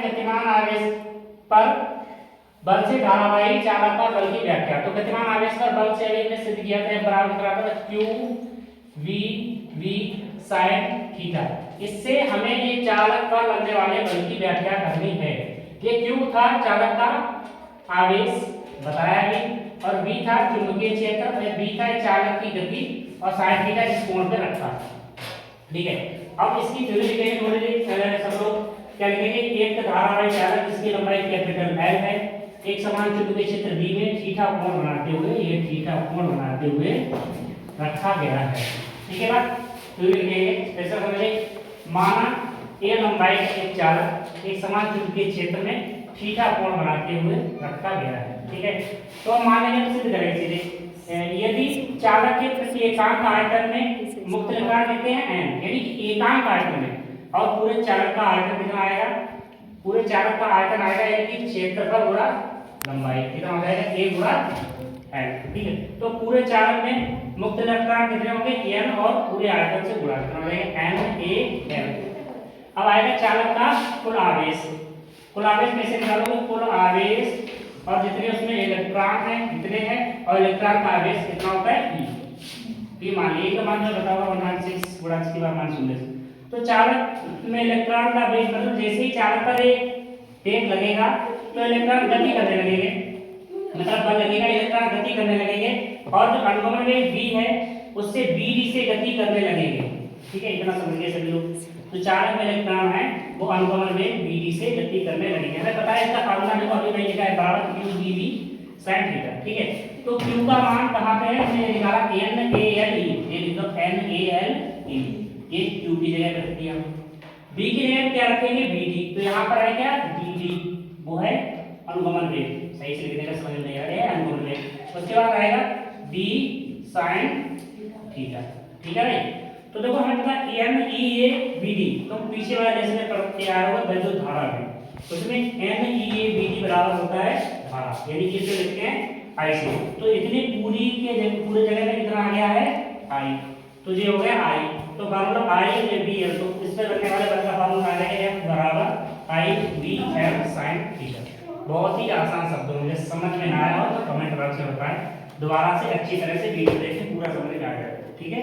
गतिमान आवेश पर बल से धारावाही चालक पर बल की व्याख्या। तो गतिमान आवेश पर बल से अभी हमने सिद्ध किया था, बराबर करा था q v sin थीटा। इससे हमें ये चालक पर लगने वाले बल की व्याख्या करनी है। ये q था चालक का आवेश बताया भी, और v था चुंबकीय क्षेत्र, और v था चालक की गति, और sin थीटा इस कोण पे रखा। ठीक है, अब इसकी थ्योरी लिखेंगे थोड़ी सब लोग क्या लिखेंगे, एक धारावाही चालक जिसकी लंबाई कैपिटल L है, एक समान चुंबकीय क्षेत्र B में थीटा कोण बनाते हुए, ये थीटा कोण बनाते हुए रखा गया है। ठीक है बात, थ्योरी लिखेंगे कैसे समझे। माना A लंबाई का एक चालक एक समान चुंबकीय क्षेत्र में थीटा कोण बनाते हुए रखा गया है। ठीक है, तो हम मान लेंगे, सिद्ध करेंगे सीधे। यदि चालक के प्रति एकांक आयतन में मुक्त इलेक्ट्रॉन देते हैं n, यानी कि एकांक आयतन में, और पूरे चालक का आयतन कितना आएगा, पूरे चालक का आयतन आएगा यानी कि क्षेत्रफल गुणा लंबाई, कितना हो जाएगा a गुणा n। ठीक है, तो पूरे चालक में मुक्त इलेक्ट्रॉन कितने होंगे n, और पूरे आयतन से गुणा कितना हो जाएगा n a n। अब आएगा चालक का कुल आवेश। कुल आवेश कैसे निकालोगे, कुल आवेश और जितने उसमें इलेक्ट्रॉन है जितने हैं, और इलेक्ट्रॉन का आवेश कितना होता है e मान लीजिए, का मान जो बताऊंगा 196 गुणा इसके बाद मान सुन लीजिए। तो चालक में इलेक्ट्रॉन का वेग, मतलब जैसे ही चालक पर वेग लगेगा तो इलेक्ट्रॉन गति करने लगेंगे, मतलब बल लगेगा, इलेक्ट्रॉन गति करने लगेंगे, और जो अनुगमन वेग v है उससे bd से गति करने लगेंगे। ठीक है, इतना समझ गए सभी लोग। तो चालक में इलेक्ट्रॉन है वो अनुगमन वेग bd से गति करने लगेंगे। हमें पता है इसका फार्मूला देखो, अभी मैंने लिखा है बराबर q dv sin थीटा। ठीक है, तो q का मान कहां पे है, मैंने निकाला n a l e, ये लिख दो n a l e, ये q की जगह रख दिया। b की जगह क्या रखेंगे bd, तो यहां पर है क्या bd, वो है अनुगमन वेग, सही से लिखने का समझ नहीं आ रहा है, अनुगमन वेग। उसके बाद आएगा d sin थीटा। ठीक है भाई, तो देखो हमें पता है n e a b d, तो पीछे वाला जैसे मैं पढ़ के आया होगा वैद्युत धारा है, उसमें n e a b d बराबर होता है धारा, यानी कि इसे लिखते हैं I से। तो इतनी पूरी के पूरे जगह में कितना आ गया है I, तो ये हो गया I। तो फार्मूला I b l, तो इसमें लगने वाले बल का फार्मूला आ जाएगा F बराबर I b l sin theta. बहुत ही आसान शब्दों में, समझ में ना आया हो तो कमेंट बॉक्स में बताएं, दोबारा से अच्छी तरह से वीडियो देखें, पूरा समझ में आ जाएगा। ठीक है।